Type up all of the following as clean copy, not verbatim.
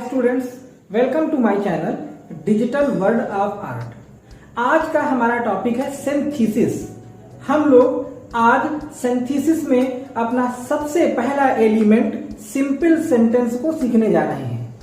Students, welcome to my channel digital world of art. आज का हमारा टॉपिक है सिंथेसिस। हम लोग आज सिंथेसिस में अपना सबसे पहला एलिमेंट सिंपल सेंटेंस को सीखने जा रहे हैं।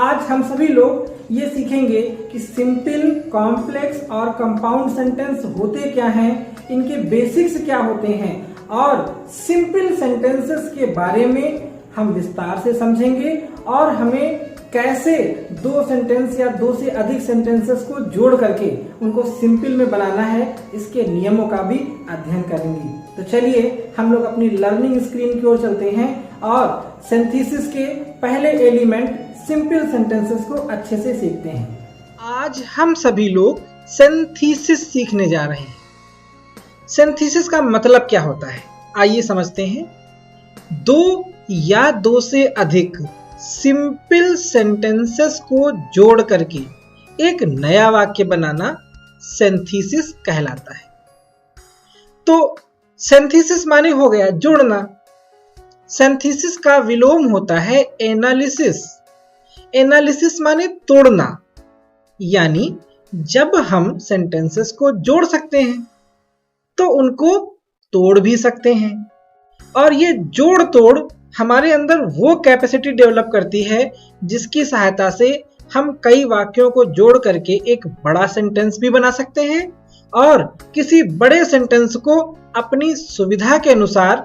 आज हम सभी लोग ये सीखेंगे कि सिंपल, कॉम्प्लेक्स और कंपाउंड सेंटेंस होते क्या हैं, इनके बेसिक्स क्या होते हैं और सिंपल सेंटेंसेस के बारे में हम विस्तार से समझेंगे और हमें कैसे दो सेंटेंस या दो से अधिक सेंटेंसेस को जोड़ करके उनको सिंपल में बनाना है, इसके नियमों का भी अध्ययन करेंगे। तो चलिए हम लोग अपनी लर्निंग स्क्रीन की ओर चलते हैं और सिंथेसिस के पहले एलिमेंट सिंपल सेंटेंसेस को अच्छे से सीखते हैं। आज हम सभी लोग सिंथेसिस सीखने जा रहे हैं। सिंथेसिस का मतलब क्या होता है, आइए समझते हैं। दो या दो से अधिक सिंपल सेंटेंसेस को जोड़ करके एक नया वाक्य बनाना सिंथेसिस कहलाता है। तो सिंथेसिस माने हो गया जोड़ना। सिंथेसिस का विलोम होता है एनालिसिस। एनालिसिस माने तोड़ना, यानी जब हम सेंटेंसेस को जोड़ सकते हैं तो उनको तोड़ भी सकते हैं। और ये जोड़ तोड़ हमारे अंदर वो कैपेसिटी डेवलप करती है जिसकी सहायता से हम कई वाक्यों को जोड़ करके एक बड़ा सेंटेंस भी बना सकते हैं और किसी बड़े सेंटेंस को अपनी सुविधा के अनुसार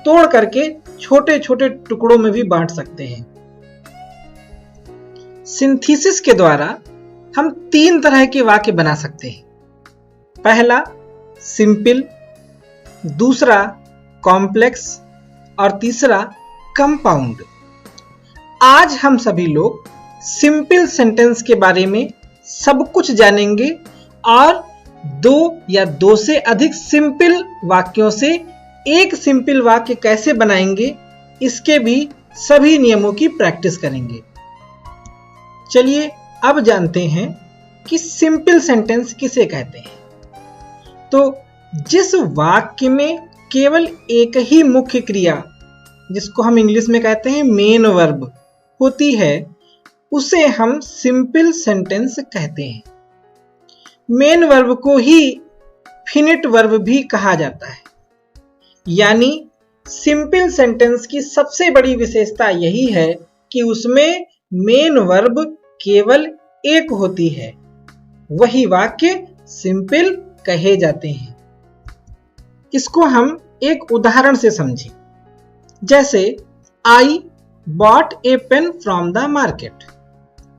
तोड़ करके छोटे छोटे टुकड़ों में भी बांट सकते हैं। सिंथेसिस के द्वारा हम तीन तरह के वाक्य बना सकते हैं। पहला सिंपल, दूसरा कॉम्प्लेक्स और तीसरा कंपाउंड। आज हम सभी लोग सिंपल सेंटेंस के बारे में सब कुछ जानेंगे और दो या दो से अधिक सिंपल वाक्यों से एक सिंपल वाक्य कैसे बनाएंगे, इसके भी सभी नियमों की प्रैक्टिस करेंगे। चलिए अब जानते हैं कि सिंपल सेंटेंस किसे कहते हैं। तो जिस वाक्य में केवल एक ही मुख्य क्रिया, जिसको हम इंग्लिश में कहते हैं मेन वर्ब, होती है, उसे हम सिंपल सेंटेंस कहते हैं। मेन वर्ब को ही फिनिट वर्ब भी कहा जाता है। यानी सिंपल सेंटेंस की सबसे बड़ी विशेषता यही है कि उसमें मेन वर्ब केवल एक होती है। वही वाक्य सिंपल कहे जाते हैं। इसको हम एक उदाहरण से समझें। जैसे I bought a pen from the market।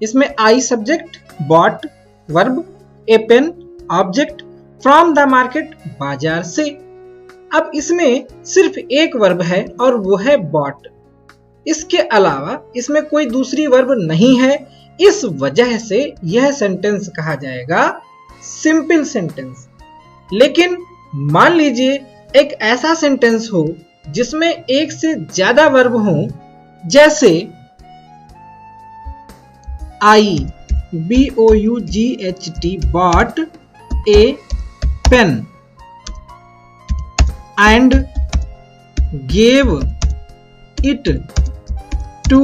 इसमें I subject, bought verb, a pen object, from the market बाजार से। अब इसमें सिर्फ एक वर्ब है और वो है bought। इसके अलावा इसमें कोई दूसरी वर्ब नहीं है। इस वजह से यह सेंटेंस कहा जाएगा सिंपल सेंटेंस। लेकिन मान लीजिए एक ऐसा सेंटेंस हो जिसमें एक से ज्यादा वर्ब हो, जैसे I BOUGHT bought a pen and gave it to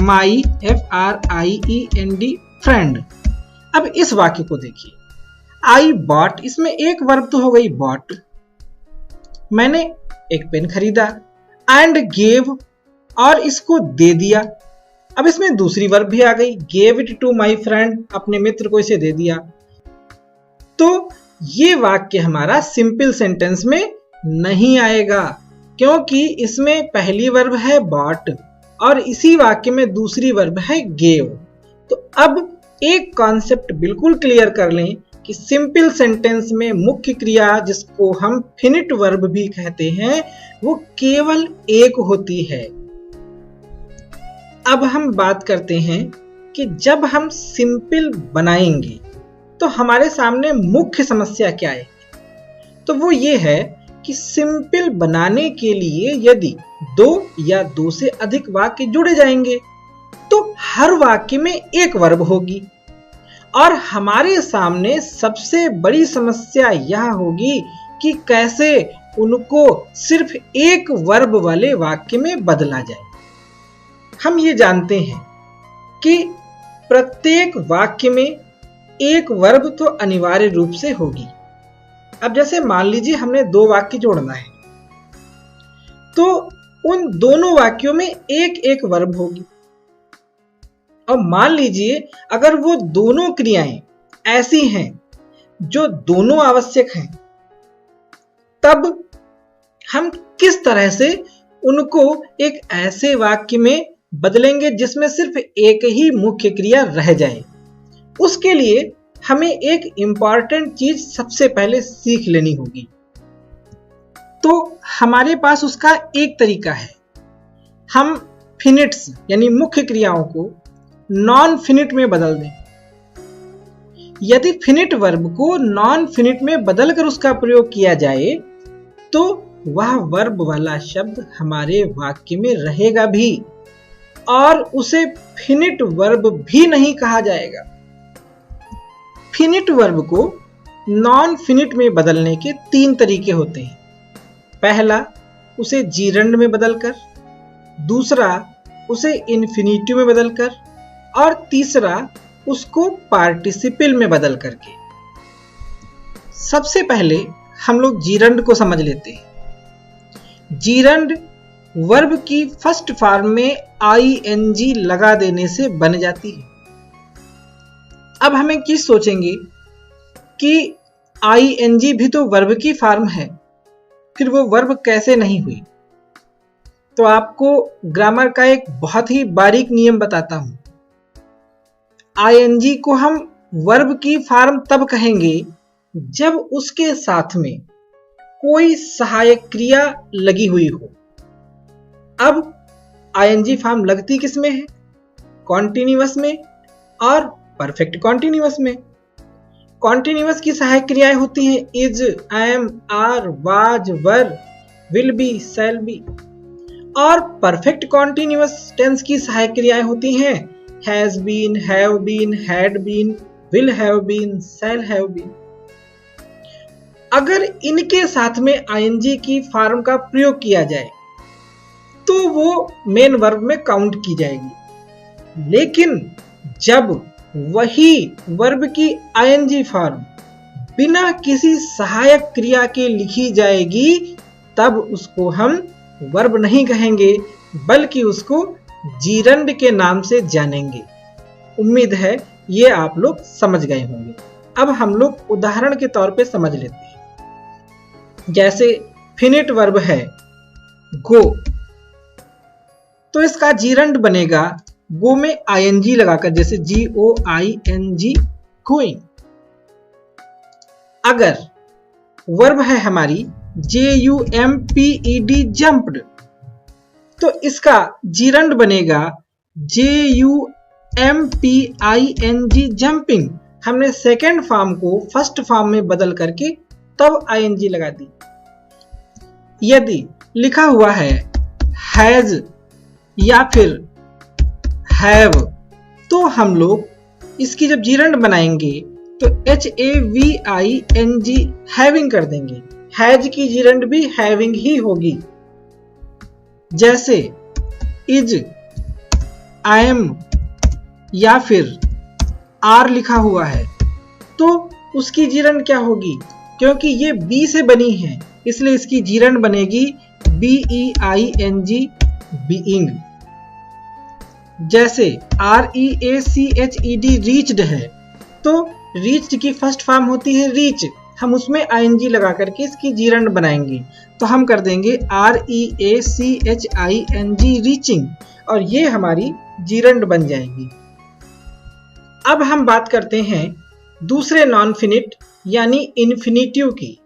my friend। अब इस वाक्य को देखिए। I bought, इसमें एक वर्ब तो हो गई bought, मैंने एक पेन खरीदा, एंड गेव, और इसको दे दिया। अब इसमें दूसरी वर्ब भी आ गई, gave it to my friend, अपने मित्र को इसे दे दिया। तो ये वाक्य हमारा सिंपल सेंटेंस में नहीं आएगा, क्योंकि इसमें पहली वर्ब है बॉट और इसी वाक्य में दूसरी वर्ब है गेव। तो अब एक कॉन्सेप्ट बिल्कुल क्लियर कर लें कि सिंपल सेंटेंस में मुख्य क्रिया, जिसको हम फिनिट वर्ब भी कहते हैं, वो केवल एक होती है। अब हम बात करते हैं कि जब हम सिंपल बनाएंगे तो हमारे सामने मुख्य समस्या क्या है। तो वो ये है कि सिंपल बनाने के लिए यदि दो या दो से अधिक वाक्य जुड़े जाएंगे तो हर वाक्य में एक वर्ब होगी और हमारे सामने सबसे बड़ी समस्या यह होगी कि कैसे उनको सिर्फ एक वर्ब वाले वाक्य में बदला जाए। हम ये जानते हैं कि प्रत्येक वाक्य में एक वर्ब तो अनिवार्य रूप से होगी। अब जैसे मान लीजिए हमने दो वाक्य जोड़ना है, तो उन दोनों वाक्यों में एक एक वर्ब होगी। और मान लीजिए अगर वो दोनों क्रियाएं ऐसी हैं जो दोनों आवश्यक हैं, तब हम किस तरह से उनको एक ऐसे वाक्य में बदलेंगे जिसमें सिर्फ एक ही मुख्य क्रिया रह जाए। उसके लिए हमें एक इंपॉर्टेंट चीज सबसे पहले सीख लेनी होगी। तो हमारे पास उसका एक तरीका है, हम फिनिट्स यानी मुख्य क्रियाओं को नॉन फिनिट में बदल दें। यदि फिनिट वर्ब को नॉन फिनिट में बदलकर उसका प्रयोग किया जाए तो वह वर्ब वाला शब्द हमारे वाक्य में रहेगा भी और उसे फिनिट वर्ब भी नहीं कहा जाएगा। फिनिट वर्ब को नॉन फिनिट में बदलने के तीन तरीके होते हैं। पहला, उसे जीरंड में बदलकर, दूसरा उसे इन्फिनिटिव में बदलकर, और तीसरा उसको पार्टिसिपल में बदल करके। सबसे पहले हम लोग जीरंड को समझ लेते हैं। जीरंड वर्ब की फर्स्ट फॉर्म में आईएनजी लगा देने से बन जाती है। अब हम एक चीज सोचेंगे कि आईएनजी भी तो वर्ब की फॉर्म है, फिर वो वर्ब कैसे नहीं हुई? तो आपको ग्रामर का एक बहुत ही बारीक नियम बताता हूं। आईएनजी को हम वर्ब की फॉर्म तब कहेंगे जब उसके साथ में कोई सहायक क्रिया लगी हुई हो। अब आईएनजी फॉर्म लगती किस में है? कॉन्टिन्यूअस में और परफेक्ट कॉन्टिन्यूअस में। कॉन्टिन्यूअस की सहायक क्रियाएं होती हैं is, am, are, was, were, will be, shall be. और परफेक्ट कॉन्टिन्यूअस टेंस की सहायक क्रियाएं होती हैं has been, have been, had been, will have been, shall have been. अगर इनके साथ में आईएनजी की फॉर्म का प्रयोग किया जाए तो वो मेन वर्ब में काउंट की जाएगी। लेकिन जब वही वर्ब की आईएनजी फॉर्म बिना किसी सहायक क्रिया के लिखी जाएगी, तब उसको हम वर्ब नहीं कहेंगे बल्कि उसको जीरंड के नाम से जानेंगे। उम्मीद है ये आप लोग समझ गए होंगे। अब हम लोग उदाहरण के तौर पे समझ लेते हैं। जैसे फिनिट वर्ब है गो, तो इसका जीरंड बनेगा गो में आईएनजी लगाकर, जैसे GOING, गोइंग। अगर वर्ब है हमारी JUMPED, जंप्ड, तो इसका जीरंड बनेगा JUMPING, जंपिंग। हमने सेकेंड फॉर्म को फर्स्ट फॉर्म में बदल करके तब आईएनजी लगा दी। यदि लिखा हुआ है हैज या फिर हैव, तो हम लोग इसकी जब जीरंड बनाएंगे तो HAVING, हैविंग कर देंगे। हैज की जीरंड भी हैविंग ही होगी। जैसे इज, आई एम या फिर आर लिखा हुआ है, तो उसकी जीरंड क्या होगी? क्योंकि ये बी से बनी है इसलिए इसकी जीरंड बनेगी BEING, बीइंग। जैसे REACHED, रीच्ड है, तो रीच्ड की फर्स्ट फॉर्म होती है रीच, हम उसमें आईएनजी लगा करके इसकी जीरंड बनाएंगे, तो हम कर देंगे REACHING, रीचिंग, और ये हमारी जीरंड बन जाएगी। अब हम बात करते हैं दूसरे नॉन फिनिट यानी इन्फिनिटिव की।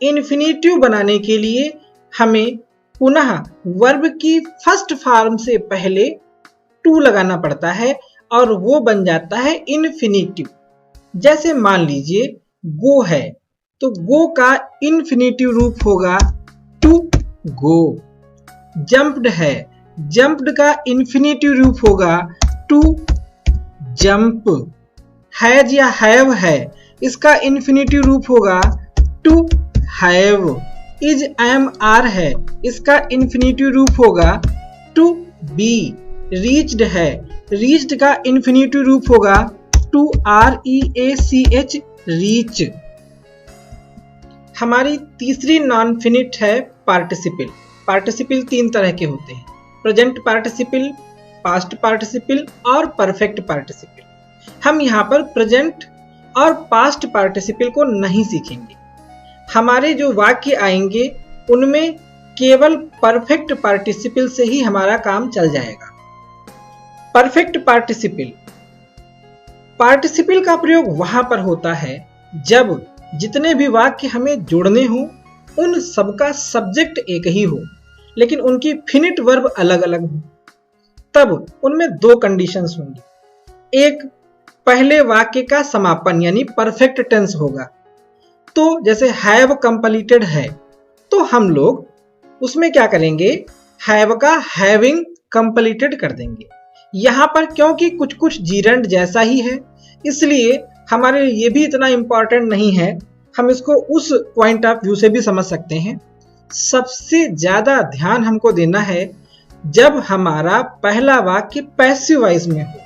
इन्फिनिटिव बनाने के लिए हमें पुनः वर्ब की फर्स्ट फॉर्म से पहले टू लगाना पड़ता है और वो बन जाता है इन्फिनिटिव। जैसे मान लीजिए गो है, तो गो का इन्फिनिटिव रूप होगा टू गो। जंप्ड है, जंप्ड का इन्फिनिटिव रूप होगा टू जंप। हैज या हैव है, इसका इन्फिनिटिव रूप होगा to have. Is, am, are है, इसका इन्फिनिटिव रूप होगा टू बी। रीच्ड है, रीच्ड का इन्फिनिटिव रूप होगा टू REACH, रीच। हमारी तीसरी नॉन फिनिट है पार्टिसिपल। पार्टिसिपल तीन तरह के होते हैं, प्रेजेंट पार्टिसिपल, पास्ट पार्टिसिपल और परफेक्ट पार्टिसिपल। हम यहाँ पर प्रेजेंट और पास्ट पार्टिसिपल को नहीं सीखेंगे। हमारे जो वाक्य आएंगे उनमें केवल परफेक्ट पार्टिसिपल से ही हमारा काम चल जाएगा। परफेक्ट पार्टिसिपल, पार्टिसिपल का प्रयोग वहां पर होता है जब जितने भी वाक्य हमें जोड़ने हो उन सबका सब्जेक्ट एक ही हो लेकिन उनकी फिनिट वर्ब अलग अलग हो। तब उनमें दो कंडीशंस होंगी। एक, पहले वाक्य का समापन यानी परफेक्ट टेंस होगा। तो जैसे हैव कंप्लीटेड है तो हम लोग उसमें क्या करेंगे, हैव का हैविंग कंप्लीटेड कर देंगे। यहां पर क्योंकि कुछ कुछ जीरेंड जैसा ही है इसलिए हमारे लिए ये भी इतना इंपॉर्टेंट नहीं है, हम इसको उस पॉइंट ऑफ व्यू से भी समझ सकते हैं। सबसे ज्यादा ध्यान हमको देना है जब हमारा पहला वाक्य पैसिव वॉइस में हो,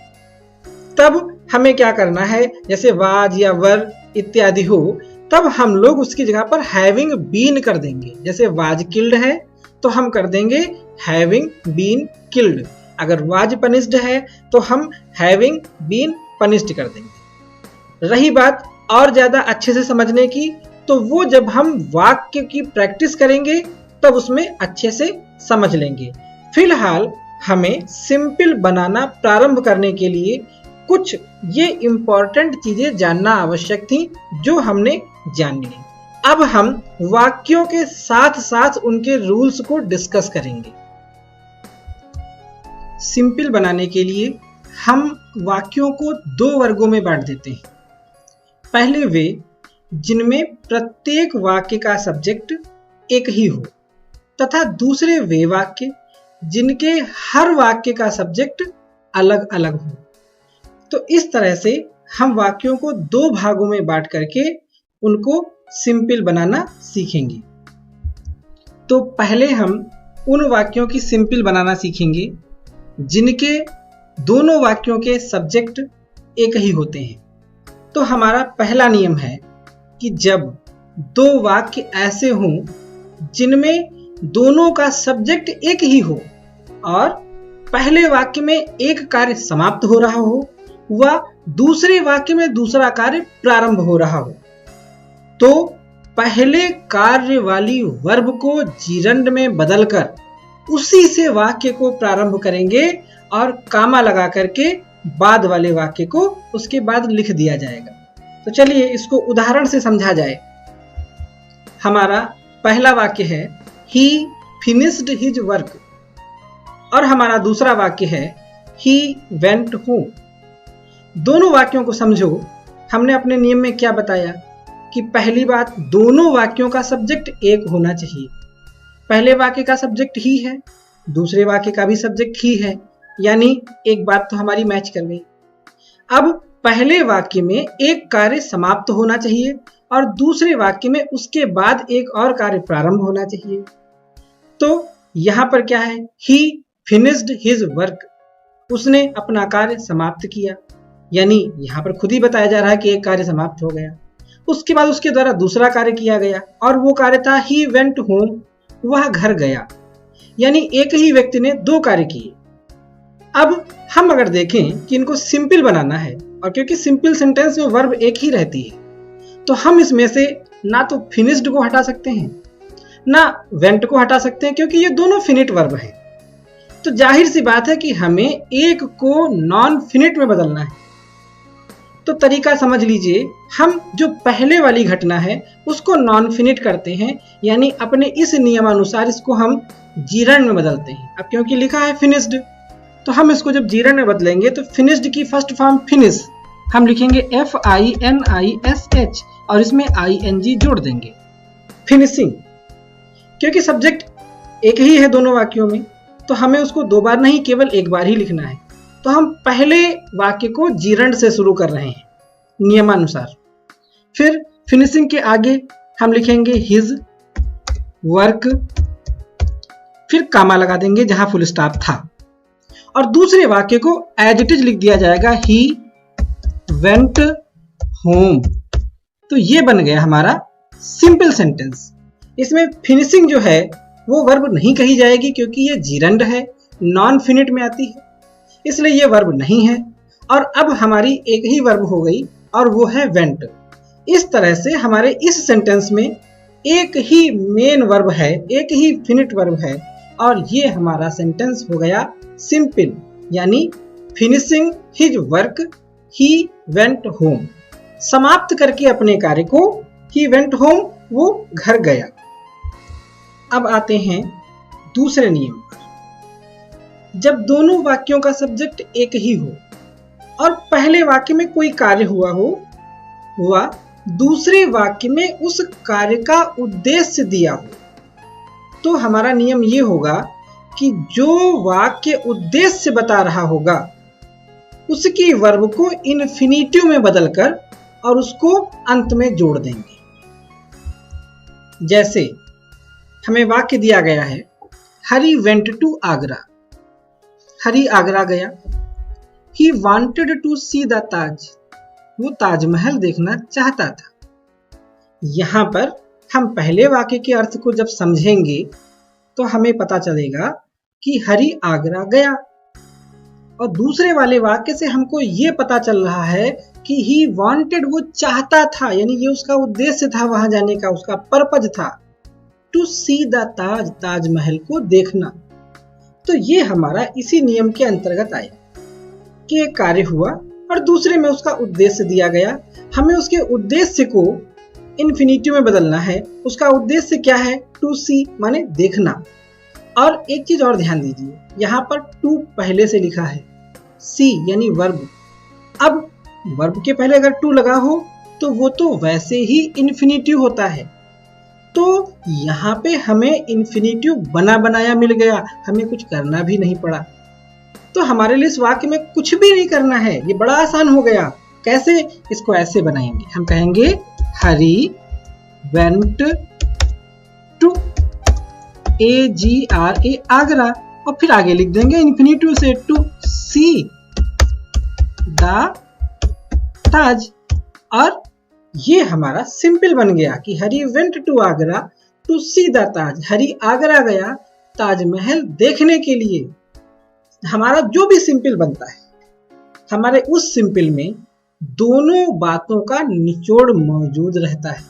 तब हमें क्या करना है, जैसे वाज या वर इत्यादि हो तब हम लोग उसकी जगह पर हैविंग बीन कर देंगे। जैसे वाज किल्ड है तो हम कर देंगे हैविंग बीन किल्ड। अगर वाज पनिश्ड है तो हम हैविंग बीन पनिश्ड कर देंगे। रही बात और ज्यादा अच्छे से समझने की, तो वो जब हम वाक्य की प्रैक्टिस करेंगे तब उसमें अच्छे से समझ लेंगे। फिलहाल हमें सिंपल बनाना प्रारंभ करने के लिए कुछ ये इंपॉर्टेंट चीजें जानना आवश्यक थी जो हमने जान ली। अब हम वाक्यों के साथ साथ उनके रूल्स को डिस्कस करेंगे। सिंपल बनाने के लिए हम वाक्यों को दो वर्गों में बांट देते हैं। पहले वे जिनमें प्रत्येक वाक्य का सब्जेक्ट एक ही हो तथा दूसरे वे वाक्य जिनके हर वाक्य का सब्जेक्ट अलग अलग हो। तो इस तरह से हम वाक्यों को दो भागों में बांट करके उनको सिंपल बनाना सीखेंगे। तो पहले हम उन वाक्यों की सिंपल बनाना सीखेंगे जिनके दोनों वाक्यों के सब्जेक्ट एक ही होते हैं। तो हमारा पहला नियम है कि जब दो वाक्य ऐसे हों जिनमें दोनों का सब्जेक्ट एक ही हो और पहले वाक्य में एक कार्य समाप्त हो रहा हो व दूसरे वाक्य में दूसरा कार्य प्रारंभ हो रहा हो, तो पहले कार्य वाली वर्ब को जीरंड में बदलकर उसी से वाक्य को प्रारंभ करेंगे और कामा लगा करके बाद वाले वाक्य को उसके बाद लिख दिया जाएगा। तो चलिए इसको उदाहरण से समझा जाए। हमारा पहला वाक्य है ही फिनिश्ड हिज वर्क और हमारा दूसरा वाक्य है ही वेंट होम। दोनों वाक्यों को समझो। हमने अपने नियम में क्या बताया कि पहली बात, दोनों वाक्यों का सब्जेक्ट एक होना चाहिए। पहले वाक्य का सब्जेक्ट ही है, दूसरे वाक्य का भी सब्जेक्ट ही है, यानी एक बात तो हमारी मैच कर गई। अब पहले वाक्य में एक कार्य समाप्त होना चाहिए और दूसरे वाक्य में उसके बाद एक और कार्य प्रारंभ होना चाहिए। तो यहां पर क्या है, ही फिनिश्ड हिज वर्क, उसने अपना कार्य समाप्त किया, यानी यहां पर खुद ही बताया जा रहा है कि एक कार्य समाप्त हो गया। उसके बाद उसके द्वारा दूसरा कार्य किया गया और वो कार्य था ही वेंट होम, वह घर गया, यानी एक ही व्यक्ति ने दो कार्य किए। अब हम अगर देखें कि इनको सिंपल बनाना है और क्योंकि सिंपल सेंटेंस में वर्ब एक ही रहती है तो हम इसमें से ना तो फिनिश्ड को हटा सकते हैं ना वेंट को हटा सकते हैं क्योंकि ये दोनों फिनिट वर्ब हैं। तो जाहिर सी बात है कि हमें एक को नॉन फिनिट में बदलना है। तो तरीका समझ लीजिए, हम जो पहले वाली घटना है उसको नॉन फिनिट करते हैं, यानी अपने इस नियमानुसार इसको हम जीरन में बदलते हैं। अब क्योंकि लिखा है फिनिश्ड तो हम इसको जब जीरन में बदलेंगे तो फिनिश्ड की फर्स्ट फॉर्म फिनिश हम लिखेंगे FINISH और इसमें ING जोड़ देंगे, फिनिशिंग। क्योंकि सब्जेक्ट एक ही है दोनों वाक्यों में तो हमें उसको दो बार नहीं केवल एक बार ही लिखना है। तो हम पहले वाक्य को जीरंड से शुरू कर रहे हैं नियमानुसार। फिर फिनिशिंग के आगे हम लिखेंगे हिज वर्क, फिर कामा लगा देंगे जहां फुल स्टॉप था और दूसरे वाक्य को एज इट इज लिख दिया जाएगा ही वेंट होम। तो ये बन गया हमारा सिंपल सेंटेंस। इसमें फिनिशिंग जो है वो वर्ब नहीं कही जाएगी क्योंकि ये जीरंड है, नॉन फिनिट में आती है, इसलिए ये वर्ब नहीं है। और अब हमारी एक ही वर्ब हो गई और वो है वेंट। इस तरह से हमारे इस सेंटेंस में एक ही मेन वर्ब है, एक ही फिनिट वर्ब है और ये हमारा सेंटेंस हो गया सिंपल, यानी finishing his work he went home. समाप्त करके अपने कार्य को ही वेंट होम, वो घर गया। अब आते हैं दूसरे नियम पर। जब दोनों वाक्यों का सब्जेक्ट एक ही हो और पहले वाक्य में कोई कार्य हुआ हो, हुआ दूसरे वाक्य में उस कार्य का उद्देश्य दिया हो, तो हमारा नियम ये होगा कि जो वाक्य उद्देश्य बता रहा होगा उसकी वर्ब को इन्फिनिटिव में बदलकर और उसको अंत में जोड़ देंगे। जैसे हमें वाक्य दिया गया है हरी वेंट टू आगरा, हरी आगरा गया। He wanted to see the Taj, वो ताजमहल देखना चाहता था। यहां पर हम पहले वाक्य के अर्थ को जब समझेंगे तो हमें पता चलेगा कि हरी आगरा गया, और दूसरे वाले वाक्य से हमको ये पता चल रहा है कि ही वांटेड, वो चाहता था, यानी ये उसका उद्देश्य था वहां जाने का, उसका पर्पज था। टू सी द ताज, ताजमहल को देखना। तो ये हमारा इसी नियम के अंतर्गत आया कि एक कार्य हुआ और दूसरे में उसका उद्देश्य दिया गया। हमें उसके उद्देश्य को इन्फिनिटिव में बदलना है। उसका उद्देश्य क्या है? टू सी माने देखना। और एक चीज और ध्यान दीजिए, यहाँ पर टू पहले से लिखा है, सी यानी वर्ब। अब वर्ब के पहले अगर टू लगा हो तो वो तो वैसे ही इन्फिनिटिव होता है, तो यहाँ पे हमें इन्फिनिटिव बना बनाया मिल गया, हमें कुछ करना भी नहीं पड़ा। तो हमारे लिए इस वाक्य में कुछ भी नहीं करना है, ये बड़ा आसान हो गया। कैसे? इसको ऐसे बनाएंगे, हम कहेंगे हरी वेंट टू AGRA आगरा, और फिर आगे लिख देंगे इन्फिनिटिव से टू सी द ताज। और ये हमारा सिंपल बन गया कि Hari went to Agra to see the Taj, Hari Agra गया ताजमहल देखने के लिए। हमारा जो भी सिंपल बनता है, हमारे उस सिंपल में दोनों बातों का निचोड़ मौजूद रहता है।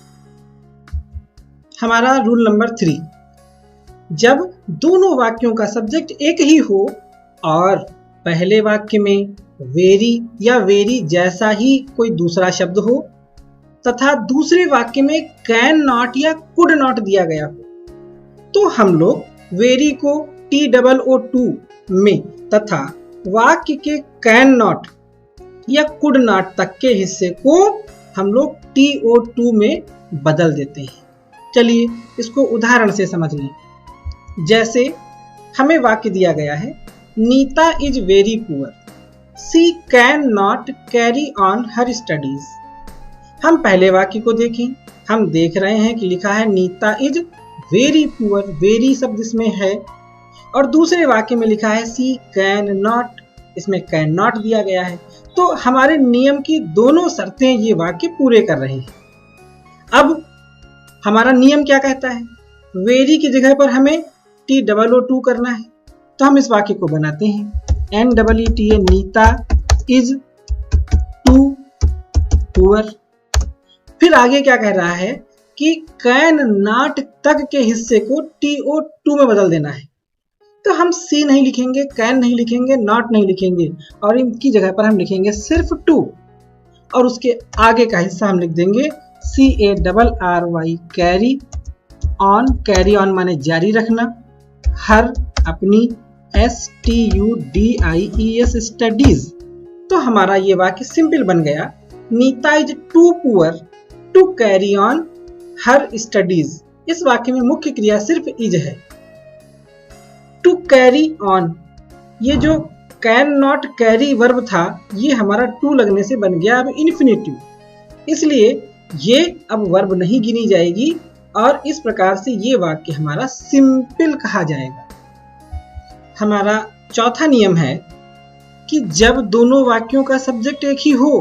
हमारा रूल नंबर 3, जब दोनों वाक्यों का सब्जेक्ट एक ही हो और पहले वाक्य में वेरी या वेरी जैसा ही कोई दूसरा शब्द हो तथा दूसरे वाक्य में कैन नॉट या कुड नॉट दिया गया हो, तो हम लोग वेरी को TOO में तथा वाक्य के कैन नॉट या कुड नॉट तक के हिस्से को हम लोग TOT में बदल देते हैं। चलिए इसको उदाहरण से समझ लें। जैसे हमें वाक्य दिया गया है Neeta is very poor, she can not carry on her studies. हम पहले वाक्य को देखें, हम देख रहे हैं कि लिखा है Neeta is very poor, very शब्द इसमें है, और दूसरे वाक्य में लिखा है सी कैन नॉट, इसमें कैन नॉट दिया गया है। तो हमारे नियम की दोनों शर्तें ये वाक्य पूरे कर रहे हैं। अब हमारा नियम क्या कहता है? वेरी की जगह पर हमें TOO करना है, तो हम इस वाक्य को बनाते हैं NEETA, Neeta is too poor. फिर आगे क्या कह रहा है कि कैन नॉट तक के हिस्से को TOT में बदल देना है, तो हम सी नहीं लिखेंगे, कैन नहीं लिखेंगे, नॉट नहीं लिखेंगे, और इनकी जगह पर हम लिखेंगे सिर्फ टू, और उसके आगे का हिस्सा हम लिख देंगे CARRY, carry on. Carry on माने जारी रखना, हर अपनी STUDIES स्टडीज। तो हमारा ये वाक्य सिंपल बन गया, Neeta is too poor to carry on her studies. इस वाक्य में मुख्य क्रिया सिर्फ इज है। टू कैरी ऑन, ये जो कैन नॉट कैरी वर्ब था, ये हमारा टू लगने से बन गया अब इन्फिनिटिव, इसलिए ये अब वर्ब नहीं गिनी जाएगी और इस प्रकार से ये वाक्य हमारा सिंपल कहा जाएगा। हमारा चौथा नियम है कि जब दोनों वाक्यों का सब्जेक्ट एक ही हो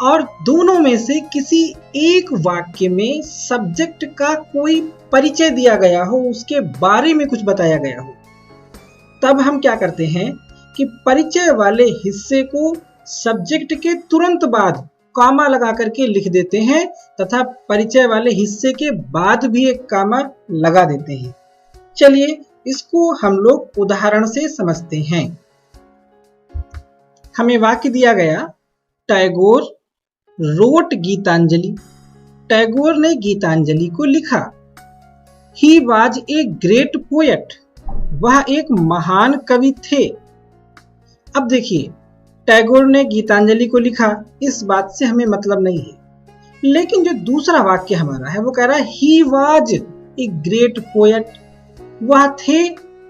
और दोनों में से किसी एक वाक्य में सब्जेक्ट का कोई परिचय दिया गया हो, उसके बारे में कुछ बताया गया हो, तब हम क्या करते हैं कि परिचय वाले हिस्से को सब्जेक्ट के तुरंत बाद कॉमा लगा करके लिख देते हैं तथा परिचय वाले हिस्से के बाद भी एक कॉमा लगा देते हैं। चलिए इसको हम लोग उदाहरण से समझते हैं। हमें वाक्य दिया गया, टैगोर रोट गीतांजलि। टैगोर ने गीतांजलि को लिखा। He was a great poet. वह एक महान कवि थे। अब देखिए, टैगोर ने गीतांजलि को लिखा, इस बात से हमें मतलब नहीं है, लेकिन जो दूसरा वाक्य हमारा है वो कह रहा है he was a great poet. वह थे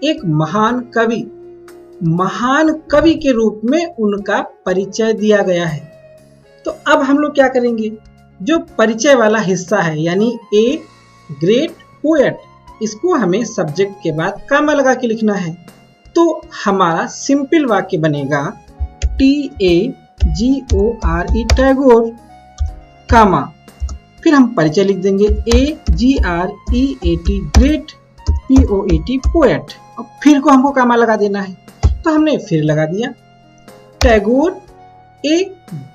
एक महान कवि। महान कवि के रूप में उनका परिचय दिया गया है। तो अब हम लोग क्या करेंगे, जो परिचय वाला हिस्सा है यानी ए ग्रेट पोएट, इसको हमें सब्जेक्ट के बाद कॉमा लगा के लिखना है। तो हमारा सिंपल वाक्य बनेगा TAGORE टैगोर, कामा, फिर हम परिचय लिख देंगे AGREAT ग्रेट, POET पोएट, और फिर को हमको कामा लगा देना है। तो हमने फिर लगा दिया टैगोर ए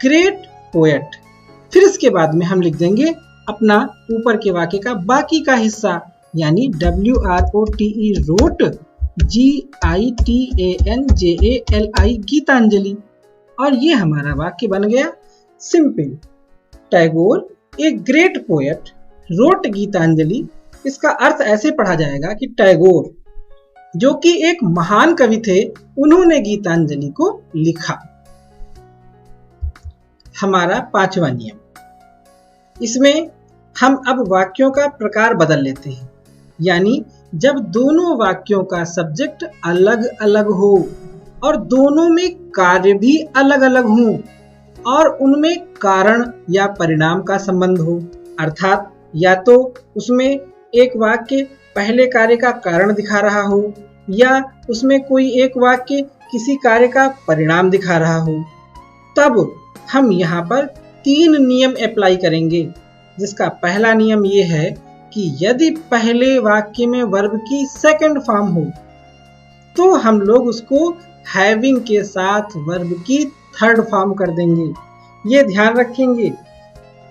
ग्रेट पोएट। फिर इसके बाद में हम लिख देंगे अपना ऊपर के वाक्य का बाकी का हिस्सा यानी WROTE रोट GITANJALI गीतांजलि, और ये हमारा वाक्य बन गया simple. Tagore a great poet wrote Gitanjali. इसका अर्थ ऐसे पढ़ा जाएगा कि टैगोर जो कि एक महान कवि थे, उन्होंने गीतांजलि को लिखा। हमारा पांचवा नियम, इसमें हम अब वाक्यों का प्रकार बदल लेते हैं, यानी जब दोनों वाक्यों का सब्जेक्ट अलग अलग हो और दोनों में कार्य भी अलग अलग हो और उनमें कारण या परिणाम का संबंध हो, अर्थात या तो उसमें एक वाक्य पहले कार्य का कारण दिखा रहा हो या उसमें कोई एक वाक्य किसी कार्य का परिणाम दिखा रहा हो, तब हम यहाँ पर 3 नियम अप्लाई करेंगे। जिसका पहला नियम ये है कि यदि पहले वाक्य में वर्ब की सेकंड फॉर्म हो तो हम लोग उसको हैविंग के साथ वर्ब की थर्ड फॉर्म कर देंगे। ये ध्यान रखेंगे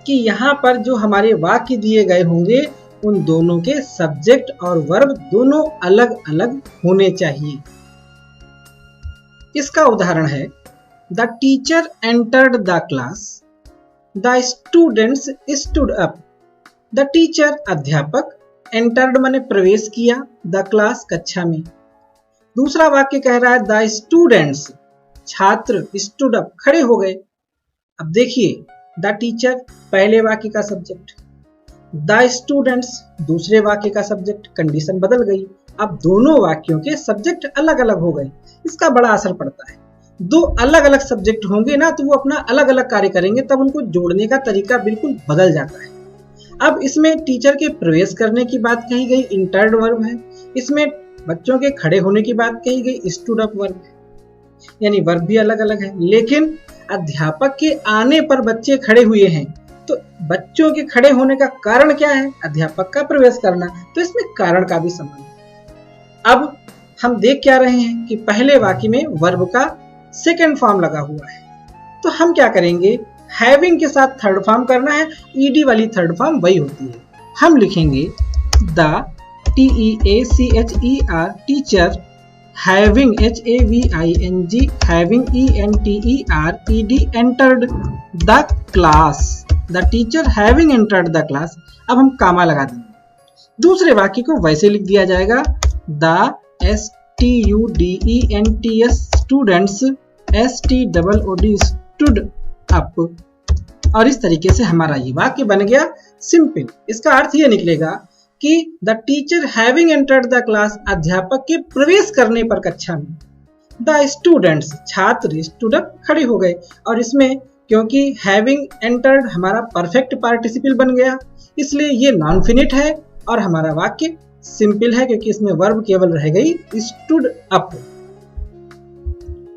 कि यहाँ पर जो हमारे वाक्य दिए गए होंगे उन दोनों के सब्जेक्ट और वर्ब दोनों अलग अलग होने चाहिए। इसका उदाहरण है, the teacher entered the class, the students stood up. The teacher अध्यापक, एंटर्ड माने प्रवेश किया, द क्लास कक्षा में। दूसरा वाक्य कह रहा है द स्टूडेंट्स छात्र स्टूड अप खड़े हो गए। अब देखिए, द टीचर पहले वाक्य का सब्जेक्ट, द स्टूडेंट्स दूसरे वाक्य का सब्जेक्ट, कंडीशन बदल गई। अब दोनों वाक्यों के सब्जेक्ट अलग अलग हो गए। इसका बड़ा असर पड़ता है। दो अलग अलग सब्जेक्ट होंगे ना तो वो अपना अलग अलग कार्य करेंगे, तब उनको जोड़ने का तरीका बिल्कुल बदल जाता है। अब इसमें टीचर के प्रवेश करने की बात कही गई, इंटर्ड वर्ब है। इसमें बच्चों के खड़े होने की बात कही गई, स्टूड अप वर्ब, यानी वर्ब भी अलग अलग है। लेकिन अध्यापक के आने पर बच्चे खड़े हुए हैं, तो बच्चों के खड़े होने का कारण क्या है? अध्यापक का प्रवेश करना। तो इसमें कारण का भी संबंध है। अब हम देख क्या रहे हैं कि पहले वाक्य में वर्ब का सेकंड फॉर्म लगा हुआ है, तो हम क्या करेंगे, हैविंग के साथ थर्ड फॉर्म करना है। ईडी वाली थर्ड फॉर्म वही होती है। हम लिखेंगे the TEACHER teacher, having HAVING having ENTERED entered the class, the teacher having entered the class. अब हम कामा लगा देंगे। दूसरे वाक्य को वैसे लिख दिया जाएगा, the STUDENTS students STOOD stood up. और इस तरीके से हमारा ये वाक्य बन गया सिंपल। इसका अर्थ ये निकलेगा कि the teacher having entered the class, अध्यापक के प्रवेश करने पर कक्षा में, द स्टूडेंट्स छात्र स्टूड अप खड़े हो गए। और इसमें क्योंकि हैविंग एंटर्ड हमारा परफेक्ट पार्टिसिपल बन गया, इसलिए ये नॉन फिनिट है और हमारा वाक्य सिंपल है, क्योंकि इसमें वर्ब केवल रह गई स्टूड अप।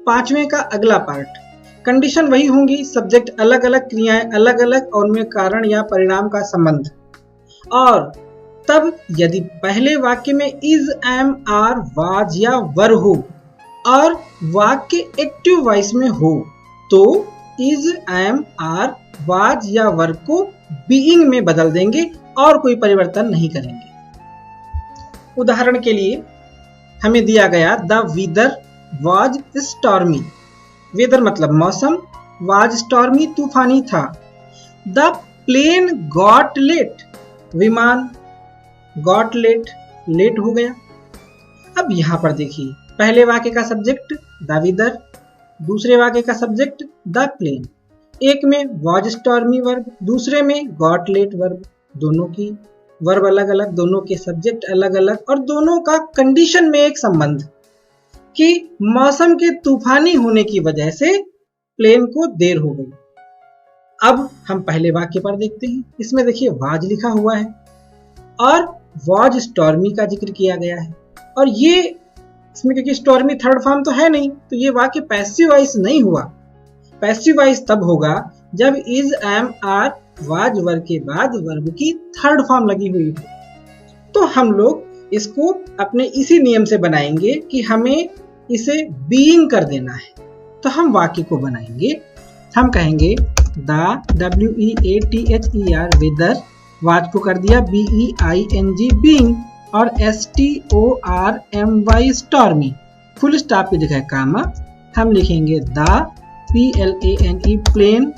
पांचवें का अगला पार्ट, कंडीशन वही होंगी, सब्जेक्ट अलग अलग, क्रियाएं अलग अलग और उनमें कारण या परिणाम का संबंध। और तब यदि पहले वाक्य में इज, एम, आर, वाज या वर हो और वाक्य एक्टिव वॉइस में हो तो इज, एम, आर, वाज या वर को बीइंग में बदल देंगे और कोई परिवर्तन नहीं करेंगे। उदाहरण के लिए हमें दिया गया the weather was stormy. Weather मतलब मौसम, वाज स्टॉर्मी तूफानी था। द प्लेन गॉट लेट, विमान गॉट लेट, लेट हो गया। अब यहां पर देखिए, पहले वाक्य का सब्जेक्ट द वेदर, दूसरे वाक्य का सब्जेक्ट द प्लेन, एक में वाज स्टॉर्मी वर्ब, दूसरे में गॉट लेट वर्ब। दोनों की वर्ब अलग अलग, दोनों के सब्जेक्ट अलग अलग और दोनों का कंडीशन में एक संबंध कि मौसम के तूफानी होने की वजह से प्लेन को देर हो गई। अब हम पहले वाक्य पर देखते हैं। इसमें देखिए वाज लिखा हुआ है और वाज स्टॉर्मी का जिक्र किया गया है और ये इसमें क्योंकि स्टॉर्मी थर्ड फॉर्म तो है नहीं तो ये वाक्य पैसिव वॉइस नहीं हुआ। पैसिव वॉइस तब होगा जब is, am, are, was verb के बाद वर्ब की थर्ड फॉर्म लगी हुई हो। तो हम लोग इसको अपने इसी नियम से बनाएंगे कि हमें इसे बीइंग कर देना है। तो हम वाक्य को बनाएंगे, हम कहेंगे द, WEATHER, वेदर, वाज को कर दिया BEING, बीइंग और STORMY, स्टॉर्मी, फुल स्टॉप की जगह कामा। हम लिखेंगे the PLANE, plane,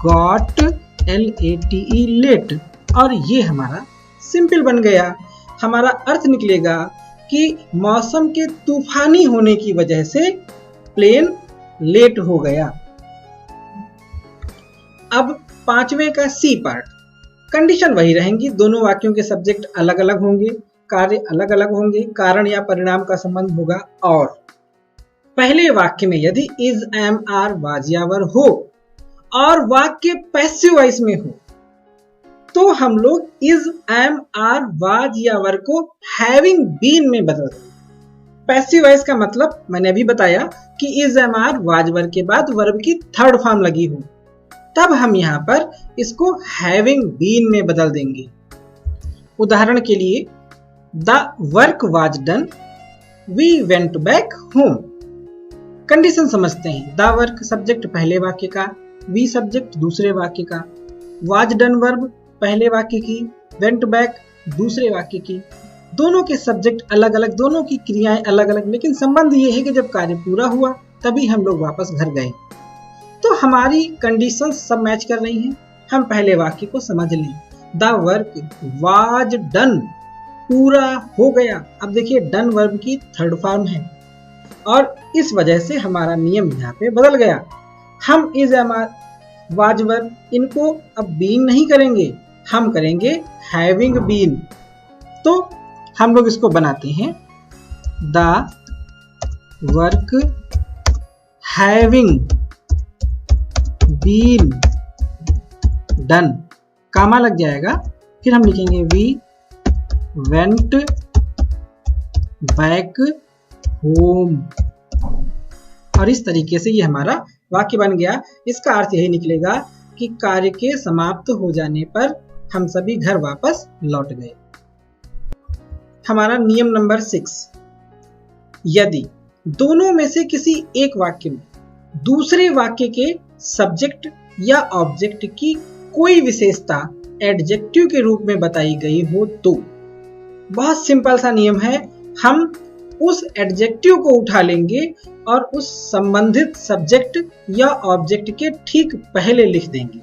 got LATE, late और ये हमारा सिंपल बन गया। हमारा अर्थ निकलेगा कि मौसम के तूफानी होने की वजह से प्लेन लेट हो गया। अब पांचवें का सी पार्ट, कंडीशन वही रहेंगी, दोनों वाक्यों के सब्जेक्ट अलग अलग होंगे, कार्य अलग अलग होंगे, कारण या परिणाम का संबंध होगा। और पहले वाक्य में यदि इज, एम, आर, वाज या वर हो और वाक्य पैसिव वॉइस में हो तो हम लोग इज, एम, आर, वाज या वर को हैविंग बीन में बदल देंगे। पैसिव वॉइस का मतलब मैंने अभी बताया कि is, am, are, was verb के बाद वर्ब की थर्ड फॉर्म लगी हो, तब हम यहां पर इसको हैविंग बीन में बदल देंगे। उदाहरण के लिए the work was done, we went back home. Condition समझते हैं। द वर्क सब्जेक्ट पहले वाक्य का, वी सब्जेक्ट दूसरे वाक्य का, वाज डन वर्ब पहले वाक्य की, वेंट बैक दूसरे वाक्य की। दोनों के सब्जेक्ट अलग अलग, दोनों की क्रियाएं अलग अलग, लेकिन संबंध ये है कि जब कार्य पूरा हुआ तभी हम लोग वापस घर गए। तो हमारी कंडीशन सब मैच कर रही हैं। हम पहले वाक्य को समझ लें। द वर्क वाज डन, पूरा हो गया। अब देखिए डन वर्ब की थर्ड फॉर्म है और इस वजह से हमारा नियम यहाँ पे बदल गया। हम is, am, are, was verb इनको अब बीइंग नहीं करेंगे, हम करेंगे हैविंग बीन। तो हम लोग इसको बनाते हैं the work having been done, comma लग जाएगा, फिर हम लिखेंगे वी वेंट बैक होम और इस तरीके से ये हमारा वाक्य बन गया। इसका अर्थ यही निकलेगा कि कार्य के समाप्त हो जाने पर हम सभी घर वापस लौट गए। हमारा नियम नंबर 6, यदि दोनों में से किसी एक वाक्य में दूसरे वाक्य के सब्जेक्ट या ऑब्जेक्ट की कोई विशेषता एडजेक्टिव के रूप में बताई गई हो तो, बहुत सिंपल सा नियम है, हम उस एडजेक्टिव को उठा लेंगे और उस संबंधित सब्जेक्ट या ऑब्जेक्ट के ठीक पहले लिख देंगे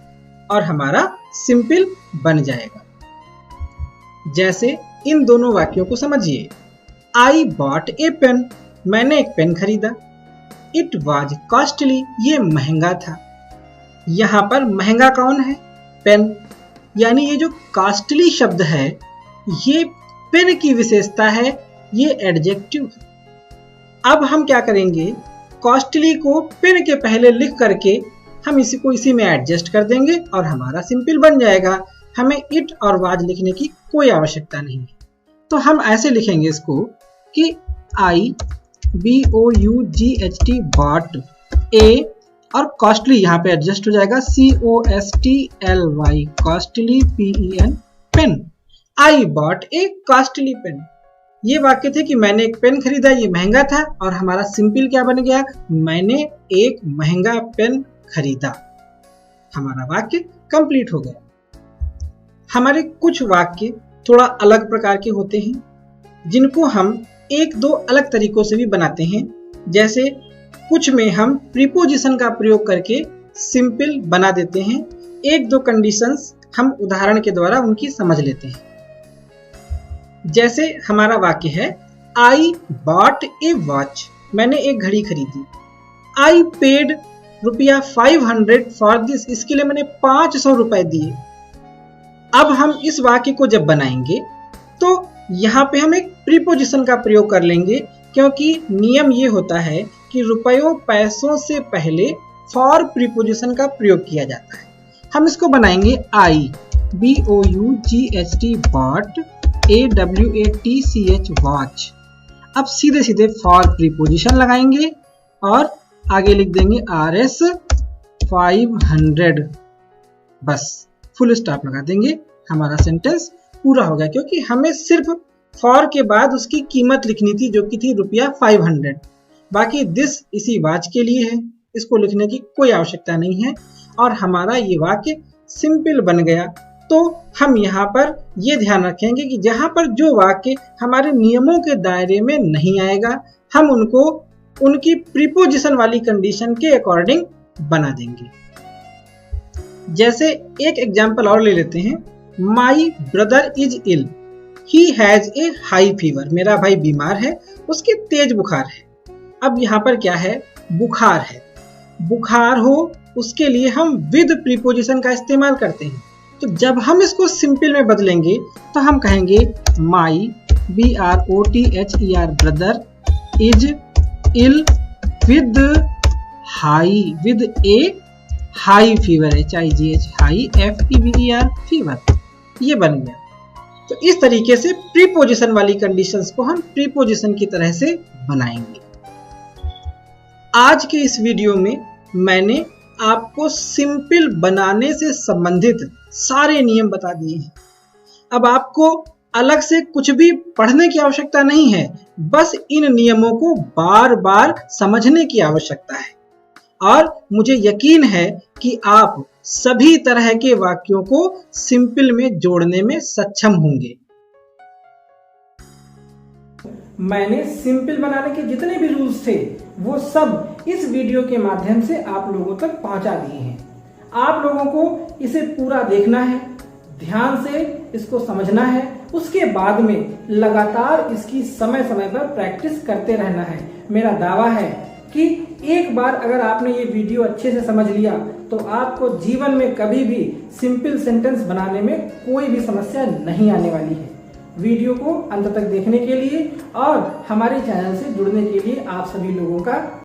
और हमारा सिंपल बन जाएगा। जैसे इन दोनों वाक्यों को समझिए। आई बॉट ए पेन, मैंने एक पेन खरीदा। इट वाज कॉस्टली, ये महंगा था। यहां पर महंगा कौन है? पेन। यानी ये जो कॉस्टली शब्द है ये पेन की विशेषता है, ये एडजेक्टिव है। अब हम क्या करेंगे, कॉस्टली को पेन के पहले लिख करके हम इसी में एडजस्ट कर देंगे और हमारा सिंपल बन जाएगा। हमें इट और वाज लिखने की कोई आवश्यकता नहीं है। तो हम ऐसे लिखेंगे इसको कि आई BOUGHT बॉट, ए और कॉस्टली यहाँ पे एडजस्ट हो जाएगा COSTLY costly PEN pen. I bought a costly pen. ये वाक्य थे कि मैंने एक पेन खरीदा, ये महंगा था, और हमारा सिंपल क्या बन गया, मैंने एक महंगा पेन खरीदा। हमारा वाक्य कंप्लीट हो गया। हमारे कुछ वाक्य थोड़ा अलग प्रकार के होते हैं जिनको हम एक दो अलग तरीकों से भी बनाते हैं। जैसे कुछ में हम प्रीपोजिशन का प्रयोग करके सिंपल बना देते हैं। एक दो कंडीशंस हम उदाहरण के द्वारा उनकी समझ लेते हैं। जैसे हमारा वाक्य है आई बॉट ए वॉच, मैंने एक घड़ी खरीदी। आई पेड ₹500 फॉर दिस, इसके लिए मैंने 500 रुपए दिए। अब हम इस वाक्य को जब बनाएंगे तो यहाँ पे हम एक प्रीपोजिशन का प्रयोग कर लेंगे, क्योंकि नियम ये होता है कि रुपयों पैसों से पहले फॉर प्रीपोजिशन का प्रयोग किया जाता है। हम इसको बनाएंगे आई BOUGHT बॉट AWATCH वॉच। अब सीधे सीधे फॉर प्रीपोजिशन लगाएंगे और आगे लिख देंगे RS 500, बस फुल स्टॉप लगा देंगे। हमारा सेंटेंस पूरा हो गया, क्योंकि हमें सिर्फ फॉर के बाद उसकी कीमत लिखनी थी, जो कि थी ₹500। बाकी दिस इसी वाच के लिए है, इसको लिखने की कोई आवश्यकता नहीं है और हमारा ये वाक्य सिंपल बन गया। तो हम यहाँ पर ये ध्यान रखेंगे कि जहाँ पर जो वाक्य हमारे नियमों के दायरे में नहीं आएगा, हम उनको उनकी प्रीपोजिशन वाली कंडीशन के अकॉर्डिंग बना देंगे। जैसे एक एग्जाम्पल और ले लेते हैं, my brother is ill, he has a high fever, मेरा भाई बीमार है, उसके तेज बुखार है। अब यहाँ पर क्या है, बुखार है। बुखार हो उसके लिए हम विद प्रीपोजिशन का इस्तेमाल करते हैं। तो जब हम इसको सिंपल में बदलेंगे तो हम कहेंगे my BROTHER brother is ill with high, with a high fever, HIGH high FEVER fever, ये बन गया। तो इस तरीके से प्रीपोजिशन वाली कंडीशंस को हम प्रीपोजिशन की तरह से बनाएंगे। आज के इस वीडियो में मैंने आपको सिंपल बनाने से संबंधित सारे नियम बता दिए हैं। अब आपको अलग से कुछ भी पढ़ने की आवश्यकता नहीं है, बस इन नियमों को बार बार समझने की आवश्यकता है और मुझे यकीन है कि आप सभी तरह के वाक्यों को सिंपल में जोड़ने में सक्षम होंगे। मैंने सिंपल बनाने के जितने भी रूल्स थे वो सब इस वीडियो के माध्यम से आप लोगों तक पहुंचा दिए हैं। आप लोगों को इसे पूरा देखना है, ध्यान से इसको समझना है, उसके बाद में लगातार इसकी समय समय पर प्रैक्टिस करते रहना है। मेरा दावा है कि एक बार अगर आपने ये वीडियो अच्छे से समझ लिया तो आपको जीवन में कभी भी सिंपल सेंटेंस बनाने में कोई भी समस्या नहीं आने वाली है। वीडियो को अंत तक देखने के लिए और हमारे चैनल से जुड़ने के लिए आप सभी लोगों का